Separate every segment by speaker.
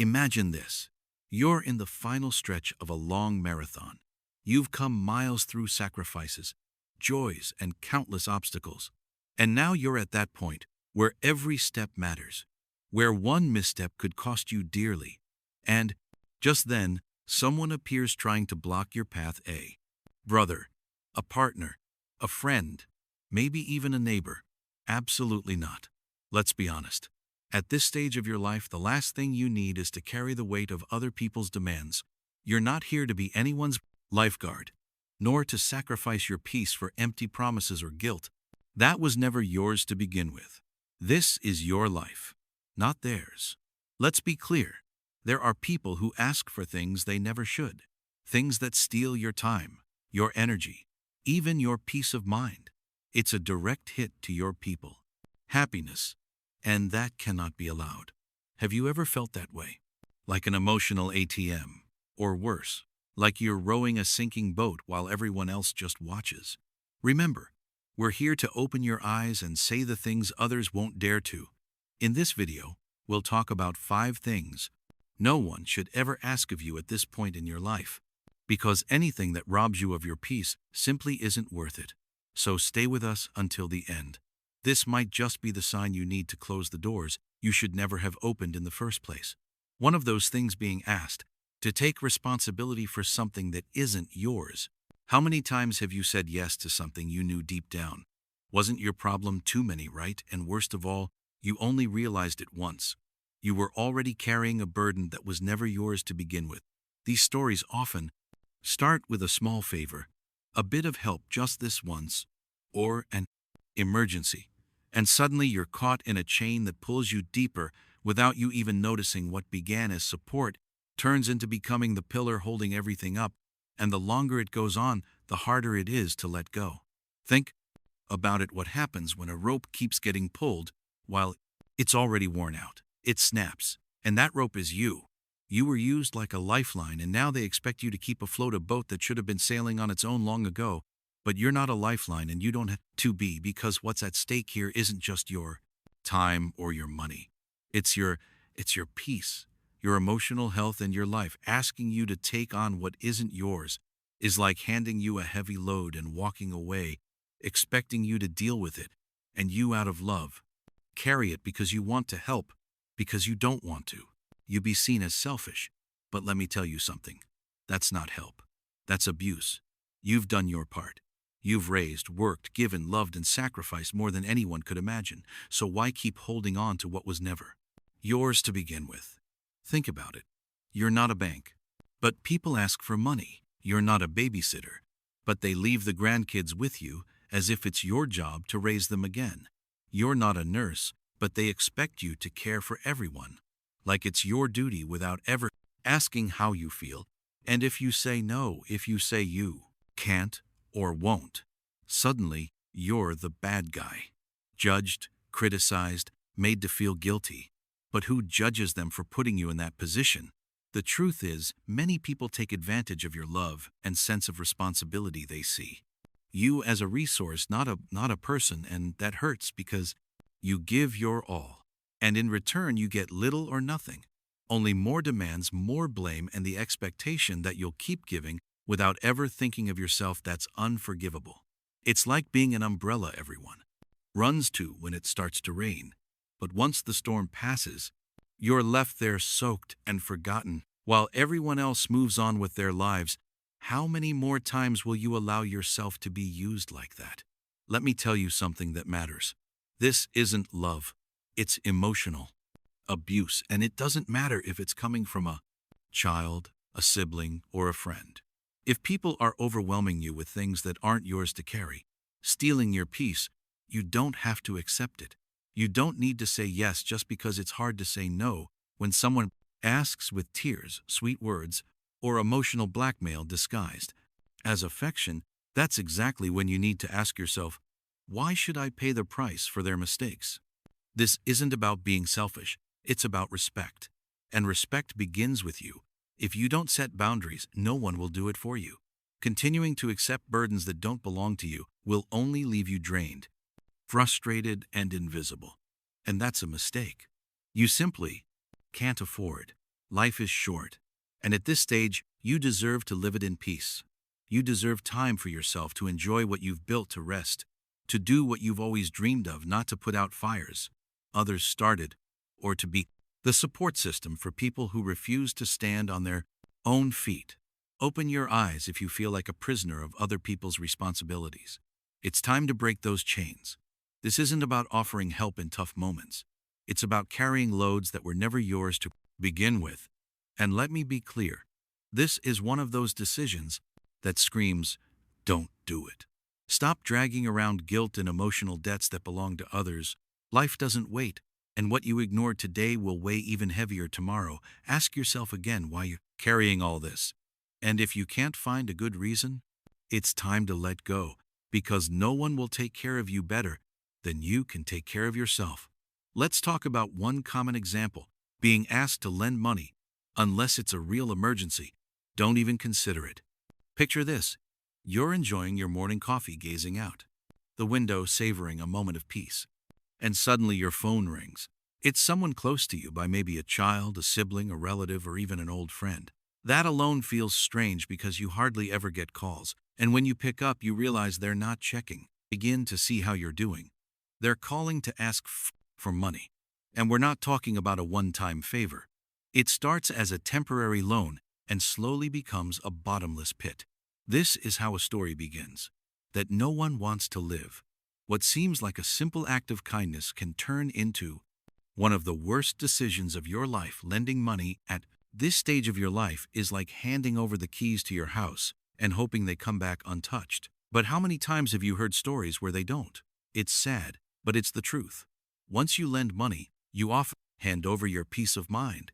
Speaker 1: Imagine this. You're in the final stretch of a long marathon. You've come miles through sacrifices, joys, and countless obstacles. And now you're at that point where every step matters, where one misstep could cost you dearly. And just then, someone appears trying to block your path. A brother, a partner, a friend, maybe even a neighbor. Absolutely not. Let's be honest. At this stage of your life, the last thing you need is to carry the weight of other people's demands. You're not here to be anyone's lifeguard, nor to sacrifice your peace for empty promises or guilt. That was never yours to begin with. This is your life, not theirs. Let's be clear. There are people who ask for things they never should, things that steal your time, your energy, even your peace of mind. It's a direct hit to your people, happiness, and that cannot be allowed. Have you ever felt that way? Like an emotional ATM, or worse, like you're rowing a sinking boat while everyone else just watches. Remember, we're here to open your eyes and say the things others won't dare to. In this video, we'll talk about 5 things no one should ever ask of you at this point in your life, because anything that robs you of your peace simply isn't worth it. So stay with us until the end. This might just be the sign you need to close the doors you should never have opened in the first place. One of those things being asked to take responsibility for something that isn't yours. How many times have you said yes to something you knew deep down wasn't your problem? Too many, right? And worst of all, you only realized it once. You were already carrying a burden that was never yours to begin with. These stories often start with a small favor, a bit of help just this once, or an emergency. And suddenly you're caught in a chain that pulls you deeper without you even noticing. What began as support turns into becoming the pillar holding everything up, and the longer it goes on, the harder it is to let go. Think about it. What happens when a rope keeps getting pulled while it's already worn out? It snaps, and that rope is you. You were used like a lifeline, and now they expect you to keep afloat a boat that should have been sailing on its own long ago. But you're not a lifeline, and you don't have to be, because what's at stake here isn't just your time or your money. It's your peace, your emotional health, and your life. Asking you to take on what isn't yours is like handing you a heavy load and walking away, expecting you to deal with it, and you, out of love, carry it because you want to help, because you don't want to. You'd be seen as selfish. But let me tell you something. That's not help. That's abuse. You've done your part. You've raised, worked, given, loved, and sacrificed more than anyone could imagine. So why keep holding on to what was never yours to begin with? Think about it. You're not a bank, but people ask for money. You're not a babysitter, but they leave the grandkids with you as if it's your job to raise them again. You're not a nurse, but they expect you to care for everyone, like it's your duty without ever asking how you feel. And if you say no, if you say you can't or won't, suddenly you're the bad guy. Judged, criticized, made to feel guilty. But who judges them for putting you in that position? The truth is, many people take advantage of your love and sense of responsibility. They see you as a resource, not a person, and that hurts because you give your all, and in return you get little or nothing. Only more demands, more blame, and the expectation that you'll keep giving without ever thinking of yourself. That's unforgivable. It's like being an umbrella everyone runs to when it starts to rain. But once the storm passes, you're left there soaked and forgotten, while everyone else moves on with their lives. How many more times will you allow yourself to be used like that? Let me tell you something that matters. This isn't love. It's emotional abuse, and it doesn't matter if it's coming from a child, a sibling, or a friend. If people are overwhelming you with things that aren't yours to carry, stealing your peace, you don't have to accept it. You don't need to say yes just because it's hard to say no when someone asks with tears, sweet words, or emotional blackmail disguised as affection. That's exactly when you need to ask yourself, why should I pay the price for their mistakes? This isn't about being selfish. It's about respect. And respect begins with you. If you don't set boundaries, no one will do it for you. Continuing to accept burdens that don't belong to you will only leave you drained, frustrated, and invisible. And that's a mistake. You simply can't afford Life is short, and at this stage, you deserve to live it in peace. You deserve time for yourself to enjoy what you've built, to rest, to do what you've always dreamed of, not to put out fires others started, or to be the support system for people who refuse to stand on their own feet. Open your eyes if you feel like a prisoner of other people's responsibilities. It's time to break those chains. This isn't about offering help in tough moments. It's about carrying loads that were never yours to begin with. And let me be clear, this is one of those decisions that screams, don't do it. Stop dragging around guilt and emotional debts that belong to others. Life doesn't wait, and what you ignored today will weigh even heavier tomorrow. Ask yourself again why you're carrying all this. And if you can't find a good reason, it's time to let go, because no one will take care of you better than you can take care of yourself. Let's talk about one common example: being asked to lend money. Unless it's a real emergency, don't even consider it. Picture this. You're enjoying your morning coffee, gazing out the window, savoring a moment of peace. And suddenly your phone rings. It's someone close to you, by maybe a child, a sibling, a relative, or even an old friend. That alone feels strange because you hardly ever get calls. And when you pick up, you realize they're not checking. Begin to see how you're doing. They're calling to ask for money. And we're not talking about a one-time favor. It starts as a temporary loan and slowly becomes a bottomless pit. This is how a story begins, that no one wants to live. What seems like a simple act of kindness can turn into one of the worst decisions of your life. Lending money at this stage of your life is like handing over the keys to your house and hoping they come back untouched. But how many times have you heard stories where they don't? It's sad, but it's the truth. Once you lend money, you often hand over your peace of mind,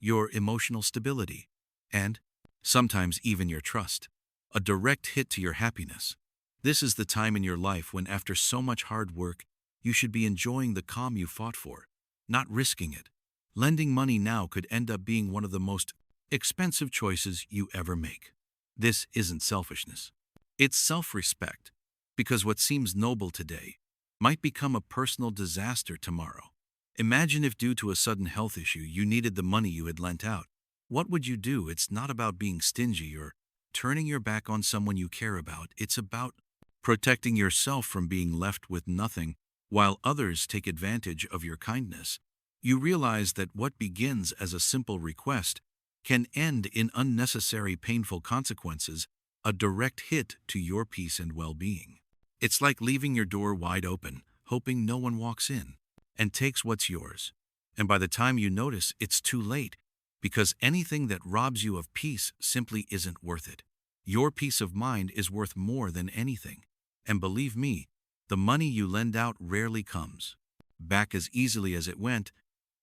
Speaker 1: your emotional stability, and sometimes even your trust. A direct hit to your happiness. This is the time in your life when, after so much hard work, you should be enjoying the calm you fought for, not risking it. Lending money now could end up being one of the most expensive choices you ever make. This isn't selfishness. It's self-respect, because what seems noble today might become a personal disaster tomorrow. Imagine if, due to a sudden health issue, you needed the money you had lent out. What would you do? It's not about being stingy or turning your back on someone you care about. It's about protecting yourself from being left with nothing while others take advantage of your kindness. You realize that what begins as a simple request can end in unnecessary painful consequences, a direct hit to your peace and well-being. It's like leaving your door wide open, hoping no one walks in and takes what's yours. And by the time you notice, it's too late, because anything that robs you of peace simply isn't worth it. Your peace of mind is worth more than anything. And believe me, the money you lend out rarely comes back as easily as it went.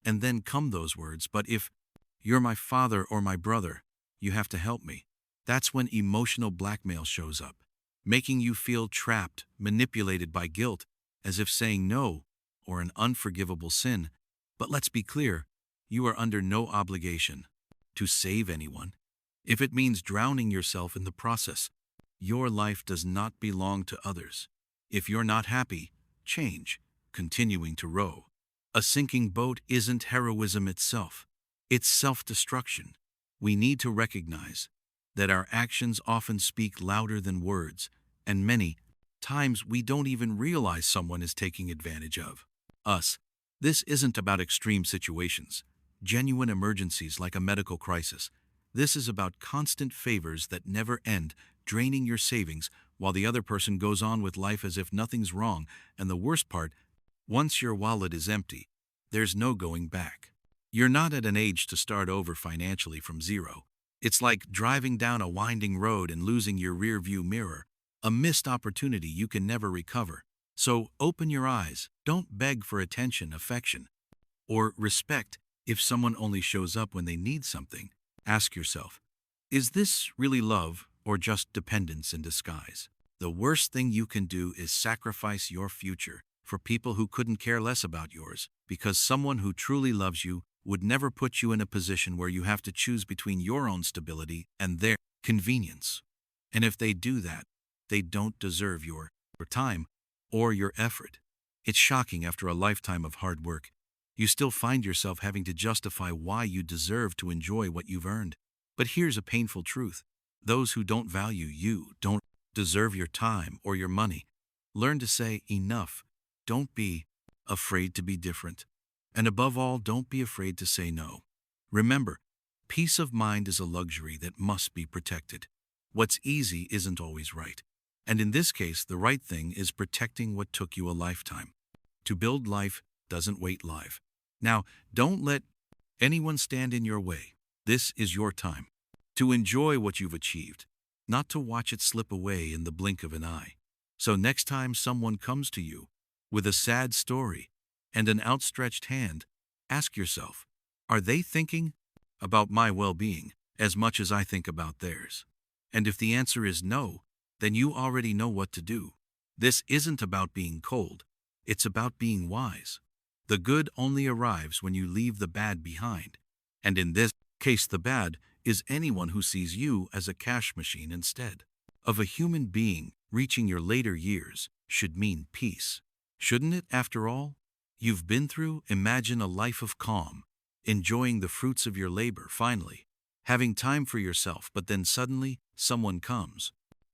Speaker 1: And then come those words, "But if you're my father or my brother, you have to help me." That's when emotional blackmail shows up, making you feel trapped, manipulated by guilt, as if saying no or an unforgivable sin. But let's be clear, you are under no obligation to save anyone. If it means drowning yourself in the process, your life does not belong to others. If you're not happy, change. Continuing to row a sinking boat isn't heroism itself. It's self-destruction. We need to recognize that our actions often speak louder than words, and many times we don't even realize someone is taking advantage of us. This isn't about extreme situations, genuine emergencies like a medical crisis. This is about constant favors that never end, draining your savings while the other person goes on with life as if nothing's wrong. And the worst part, once your wallet is empty, there's no going back. You're not at an age to start over financially from zero. It's like driving down a winding road and losing your rear-view mirror, a missed opportunity you can never recover. So open your eyes. Don't beg for attention, affection, or respect if someone only shows up when they need something. Ask yourself, is this really love or just dependence in disguise? The worst thing you can do is sacrifice your future for people who couldn't care less about yours, because someone who truly loves you would never put you in a position where you have to choose between your own stability and their convenience. And if they do that, they don't deserve your time or your effort. It's shocking, after a lifetime of hard work, You still find yourself having to justify why you deserve to enjoy what you've earned. But here's a painful truth. Those who don't value you don't deserve your time or your money. Learn to say enough. Don't be afraid to be different. And above all, don't be afraid to say no. Remember, peace of mind is a luxury that must be protected. What's easy isn't always right. And in this case, the right thing is protecting what took you a lifetime. To build life doesn't wait live. Now, don't let anyone stand in your way. This is your time to enjoy what you've achieved, not to watch it slip away in the blink of an eye. So next time someone comes to you with a sad story and an outstretched hand, ask yourself, are they thinking about my well-being as much as I think about theirs? And if the answer is no, then you already know what to do. This isn't about being cold. It's about being wise. The good only arrives when you leave the bad behind. And in this case, the bad is anyone who sees you as a cash machine instead of a human being. Reaching your later years should mean peace. Shouldn't it, after all? You've been through, imagine a life of calm, enjoying the fruits of your labor finally, having time for yourself, but then suddenly someone comes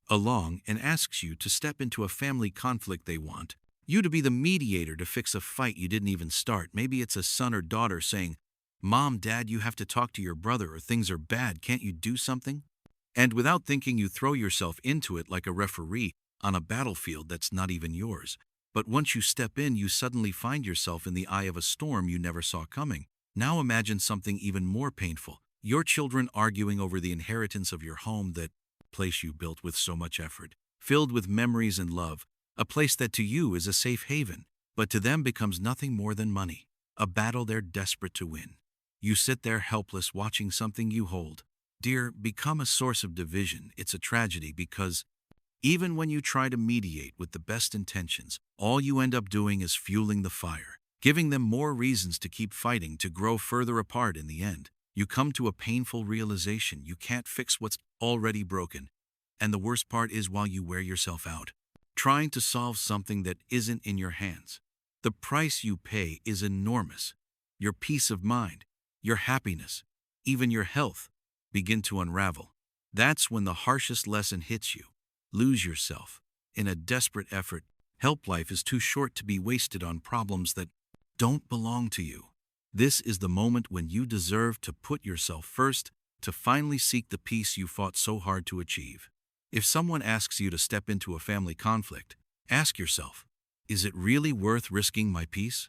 Speaker 1: along and asks you to step into a family conflict. They want you to be the mediator to fix a fight you didn't even start. Maybe it's a son or daughter saying, "Mom, Dad, you have to talk to your brother or things are bad. Can't you do something?" And without thinking, you throw yourself into it like a referee on a battlefield that's not even yours. But once you step in, you suddenly find yourself in the eye of a storm you never saw coming. Now imagine something even more painful. Your children arguing over the inheritance of your home, that place you built with so much effort, filled with memories and love, a place that to you is a safe haven, but to them becomes nothing more than money, a battle they're desperate to win. You sit there helpless watching something you hold dear become a source of division. It's a tragedy because even when you try to mediate with the best intentions, all you end up doing is fueling the fire, giving them more reasons to keep fighting, to grow further apart. In the end, you come to a painful realization: you can't fix what's already broken. And the worst part is, while you wear yourself out trying to solve something that isn't in your hands, the price you pay is enormous. Your peace of mind, your happiness, even your health begin to unravel. That's when the harshest lesson hits you. Lose yourself in a desperate effort. Help. Life is too short to be wasted on problems that don't belong to you. This is the moment when you deserve to put yourself first, to finally seek the peace you fought so hard to achieve. If someone asks you to step into a family conflict, ask yourself, is it really worth risking my peace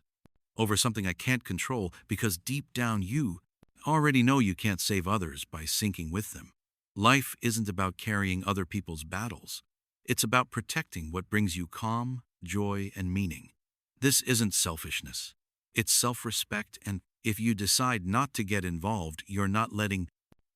Speaker 1: over something I can't control? Because deep down you already know you can't save others by sinking with them. Life isn't about carrying other people's battles. It's about protecting what brings you calm, joy, and meaning. This isn't selfishness. It's self-respect, and if you decide not to get involved, you're not letting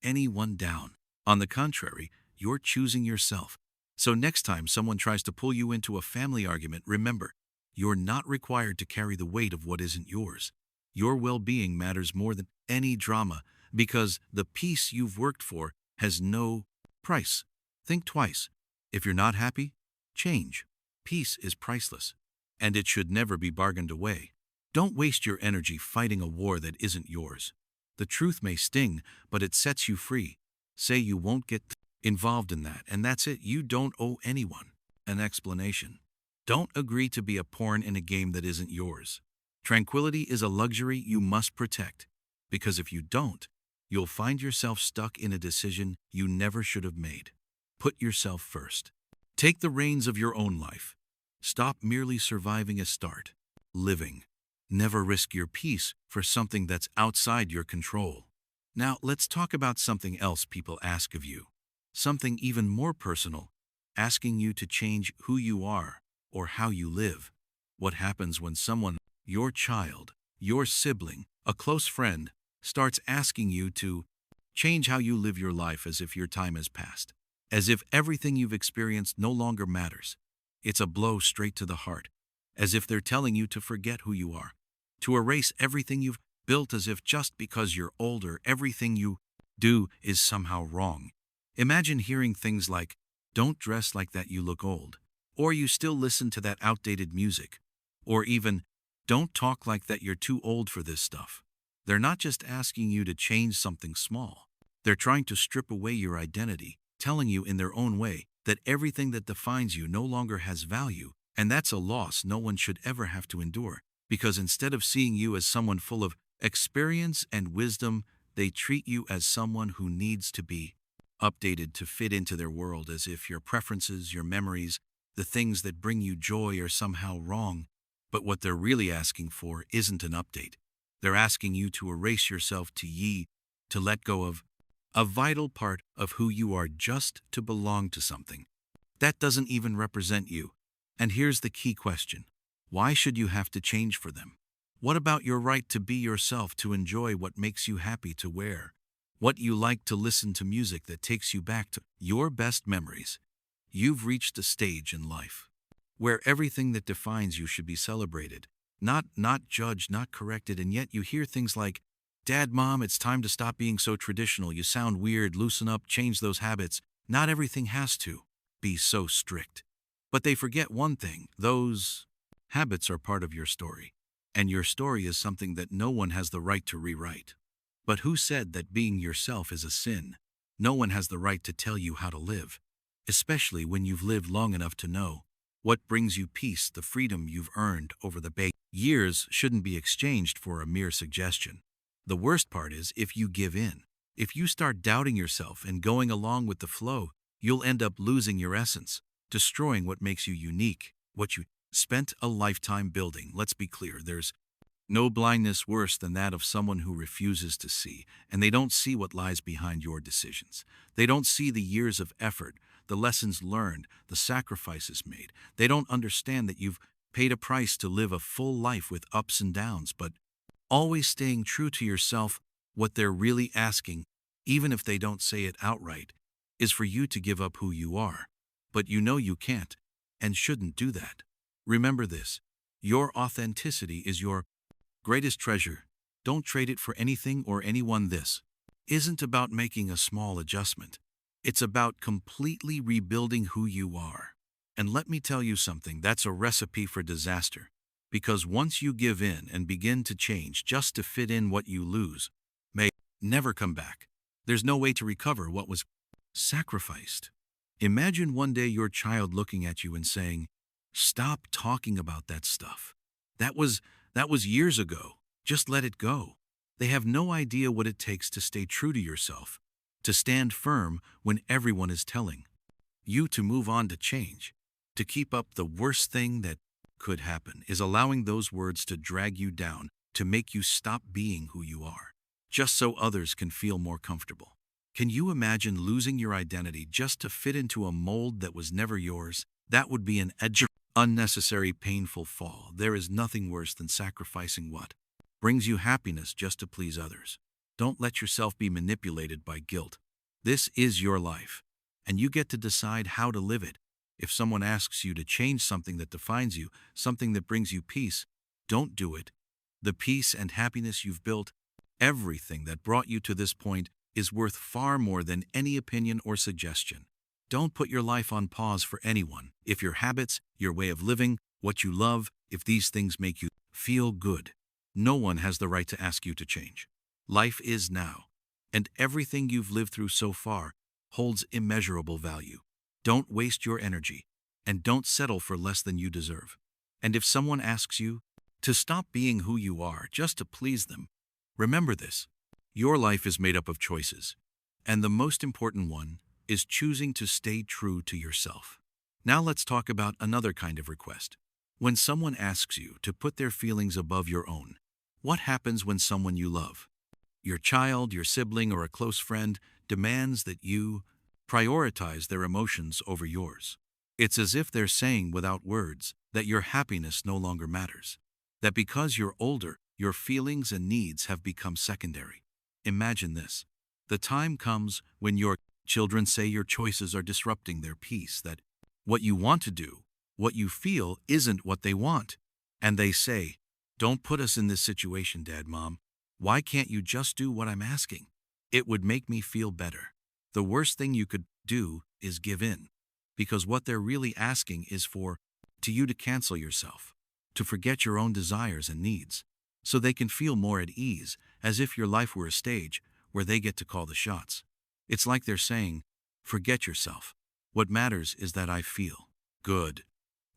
Speaker 1: anyone down. On the contrary, you're choosing yourself. So next time someone tries to pull you into a family argument, remember, you're not required to carry the weight of what isn't yours. Your well-being matters more than any drama, because the peace you've worked for has no price. Think twice. If you're not happy, change. Peace is priceless, and it should never be bargained away. Don't waste your energy fighting a war that isn't yours. The truth may sting, but it sets you free. Say you won't get involved in that, and that's it. You don't owe anyone an explanation. Don't agree to be a pawn in a game that isn't yours. Tranquility is a luxury you must protect, because if you don't, you'll find yourself stuck in a decision you never should have made. Put yourself first. Take the reins of your own life. Stop merely surviving, start living. Never risk your peace for something that's outside your control. Now, let's talk about something else people ask of you. Something even more personal, asking you to change who you are or how you live. What happens when someone, your child, your sibling, a close friend, starts asking you to change how you live your life, as if your time has passed, as if everything you've experienced no longer matters? It's a blow straight to the heart, as if they're telling you to forget who you are, to erase everything you've built, as if just because you're older, everything you do is somehow wrong. Imagine hearing things like, "Don't dress like that, you look old," or "You still listen to that outdated music," or even, Don't talk like that you're too old for this stuff. They're not just asking you to change something small. They're trying to strip away your identity, telling you in their own way that everything that defines you no longer has value, and that's a loss no one should ever have to endure, because instead of seeing you as someone full of experience and wisdom, they treat you as someone who needs to be updated to fit into their world, as if your preferences, your memories, the things that bring you joy are somehow wrong. But what they're really asking for isn't an update. They're asking you to erase yourself, to let go of a vital part of who you are, just to belong to something that doesn't even represent you. And here's the key question. Why should you have to change for them? What about your right to be yourself, to enjoy what makes you happy, to wear what you like, to listen to music that takes you back to your best memories? You've reached a stage in life where everything that defines you should be celebrated, not judged, not corrected, and yet you hear things like, "Dad, Mom, it's time to stop being so traditional. You sound weird. Loosen up, change those habits." Not everything has to be so strict. But they forget one thing: those habits are part of your story. And your story is something that no one has the right to rewrite. But who said that being yourself is a sin? No one has the right to tell you how to live, especially when you've lived long enough to know what brings you peace. The freedom you've earned over the years shouldn't be exchanged for a mere suggestion. The worst part is, if you give in, if you start doubting yourself and going along with the flow, you'll end up losing your essence, destroying what makes you unique, what you spent a lifetime building. Let's be clear, there's no blindness worse than that of someone who refuses to see, and they don't see what lies behind your decisions. They don't see the years of effort, the lessons learned, the sacrifices made. They don't understand that you've paid a price to live a full life with ups and downs, but always staying true to yourself. What they're really asking, even if they don't say it outright, is for you to give up who you are. But you know you can't and shouldn't do that. Remember this: your authenticity is your greatest treasure. Don't trade it for anything or anyone. This isn't about making a small adjustment. It's about completely rebuilding who you are. And let me tell you something, that's a recipe for disaster. Because once you give in and begin to change just to fit in, what you lose may never come back. There's no way to recover what was sacrificed. Imagine one day your child looking at you and saying, "Stop talking about that stuff. That was years ago. Just let it go." They have no idea what it takes to stay true to yourself, to stand firm when everyone is telling you to move on, to change, to keep up. The worst thing that could happen is allowing those words to drag you down, to make you stop being who you are, just so others can feel more comfortable. Can you imagine losing your identity just to fit into a mold that was never yours? That would be an unnecessary, painful fall. There is nothing worse than sacrificing what brings you happiness just to please others. Don't let yourself be manipulated by guilt. This is your life, and you get to decide how to live it. If someone asks you to change something that defines you, something that brings you peace, don't do it. The peace and happiness you've built, everything that brought you to this point, is worth far more than any opinion or suggestion. Don't put your life on pause for anyone. If your habits, your way of living, what you love, if these things make you feel good, no one has the right to ask you to change. Life is now, and everything you've lived through so far holds immeasurable value. Don't waste your energy, and don't settle for less than you deserve. And if someone asks you to stop being who you are just to please them, remember this: your life is made up of choices, and the most important one is choosing to stay true to yourself. Now let's talk about another kind of request. When someone asks you to put their feelings above your own, what happens when someone you love, your child, your sibling, or a close friend, demands that you prioritize their emotions over yours? It's as if they're saying without words that your happiness no longer matters, that because you're older, your feelings and needs have become secondary. Imagine this: the time comes when your children say your choices are disrupting their peace, that what you want to do, what you feel, isn't what they want. And they say, "Don't put us in this situation, Dad, Mom. Why can't you just do what I'm asking? It would make me feel better." The worst thing you could do is give in, because what they're really asking is for you to cancel yourself, to forget your own desires and needs, so they can feel more at ease, as if your life were a stage where they get to call the shots. It's like they're saying, forget yourself. What matters is that I feel good.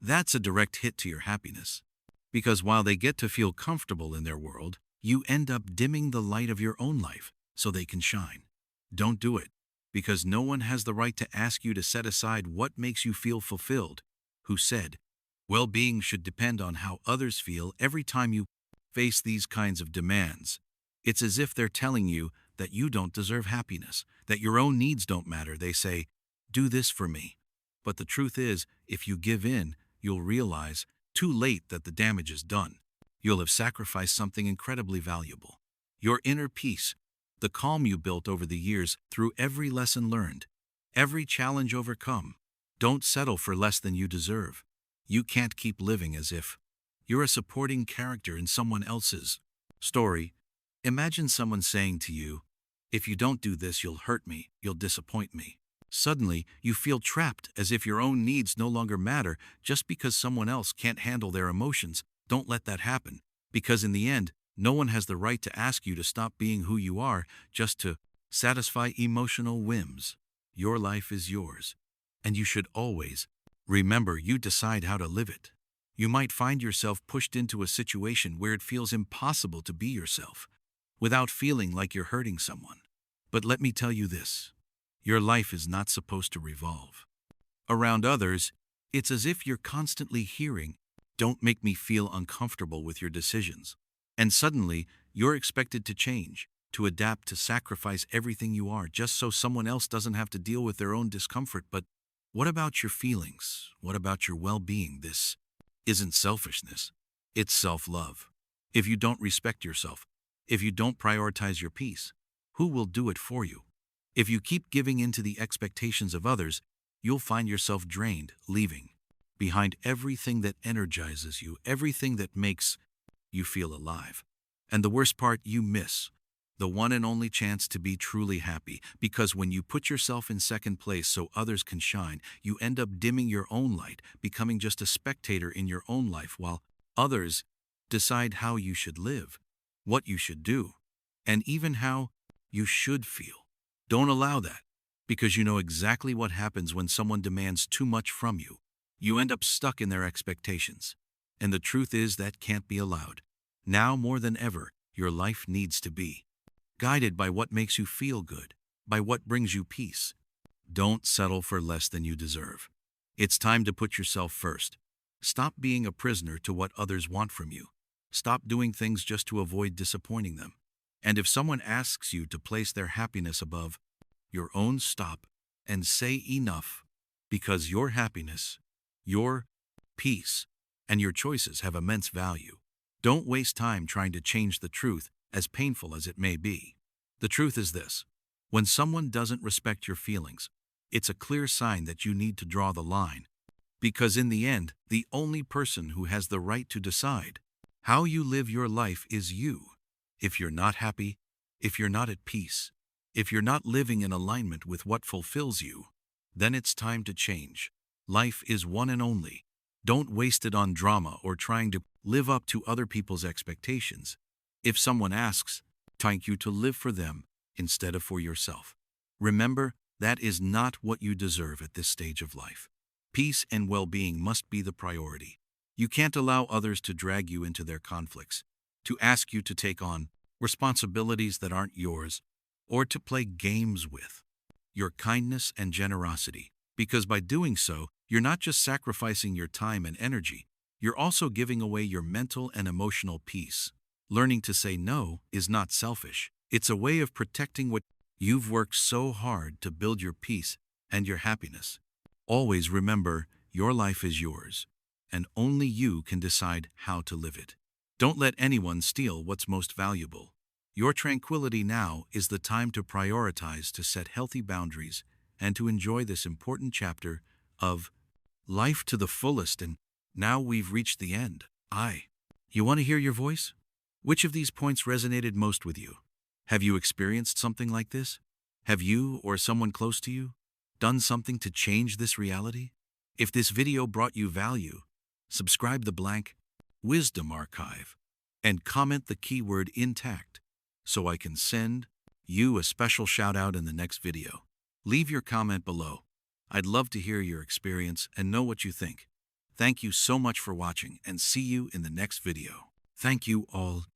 Speaker 1: That's a direct hit to your happiness. Because while they get to feel comfortable in their world, you end up dimming the light of your own life so they can shine. Don't do it, because no one has the right to ask you to set aside what makes you feel fulfilled. Who said, well-being should depend on how others feel every time you face these kinds of demands. It's as if they're telling you that you don't deserve happiness, that your own needs don't matter. They say, do this for me. But the truth is, if you give in, you'll realize too late that the damage is done. You'll have sacrificed something incredibly valuable. Your inner peace, the calm you built over the years through every lesson learned, every challenge overcome. Don't settle for less than you deserve. You can't keep living as if you're a supporting character in someone else's story. Imagine someone saying to you, if you don't do this, you'll hurt me, you'll disappoint me. Suddenly, you feel trapped, as if your own needs no longer matter just because someone else can't handle their emotions. Don't let that happen, because in the end, no one has the right to ask you to stop being who you are just to satisfy emotional whims. Your life is yours, and you should always remember you decide how to live it. You might find yourself pushed into a situation where it feels impossible to be yourself without feeling like you're hurting someone. But let me tell you this. Your life is not supposed to revolve around others. It's as if you're constantly hearing, don't make me feel uncomfortable with your decisions. And suddenly, you're expected to change, to adapt, to sacrifice everything you are just so someone else doesn't have to deal with their own discomfort. But what about your feelings? What about your well-being? This isn't selfishness. It's self-love. If you don't respect yourself, if you don't prioritize your peace, who will do it for you? If you keep giving in to the expectations of others, you'll find yourself drained, leaving behind everything that energizes you, everything that makes you feel alive. And the worst part, you miss the one and only chance to be truly happy, because when you put yourself in second place so others can shine, you end up dimming your own light, becoming just a spectator in your own life while others decide how you should live, what you should do, and even how you should feel. Don't allow that, because you know exactly what happens when someone demands too much from you. You end up stuck in their expectations. And the truth is that can't be allowed. Now more than ever, your life needs to be guided by what makes you feel good, by what brings you peace. Don't settle for less than you deserve. It's time to put yourself first. Stop being a prisoner to what others want from you. Stop doing things just to avoid disappointing them. And if someone asks you to place their happiness above your own, stop and say enough, because your happiness, your peace, and your choices have immense value. Don't waste time trying to change the truth, as painful as it may be. The truth is this: when someone doesn't respect your feelings, it's a clear sign that you need to draw the line. Because in the end, the only person who has the right to decide how you live your life is you. If you're not happy, if you're not at peace, if you're not living in alignment with what fulfills you, then it's time to change. Life is one and only. Don't waste it on drama or trying to live up to other people's expectations. If someone asks, thank you to live for them instead of for yourself. Remember, that is not what you deserve at this stage of life. Peace and well-being must be the priority. You can't allow others to drag you into their conflicts, to ask you to take on responsibilities that aren't yours, or to play games with your kindness and generosity. Because by doing so, you're not just sacrificing your time and energy, you're also giving away your mental and emotional peace. Learning to say no is not selfish. It's a way of protecting what you've worked so hard to build: your peace and your happiness. Always remember, your life is yours, and only you can decide how to live it. Don't let anyone steal what's most valuable. Your tranquility now is the time to prioritize, to set healthy boundaries, and to enjoy this important chapter of life to the fullest. And now we've reached the end. You want to hear your voice? Which of these points resonated most with you? Have you experienced something like this? Have you or someone close to you done something to change this reality? If this video brought you value, subscribe the blank Wisdom Archive, and comment the keyword intact so I can send you a special shout out in the next video. Leave your comment below. I'd love to hear your experience and know what you think. Thank you so much for watching and see you in the next video. Thank you all.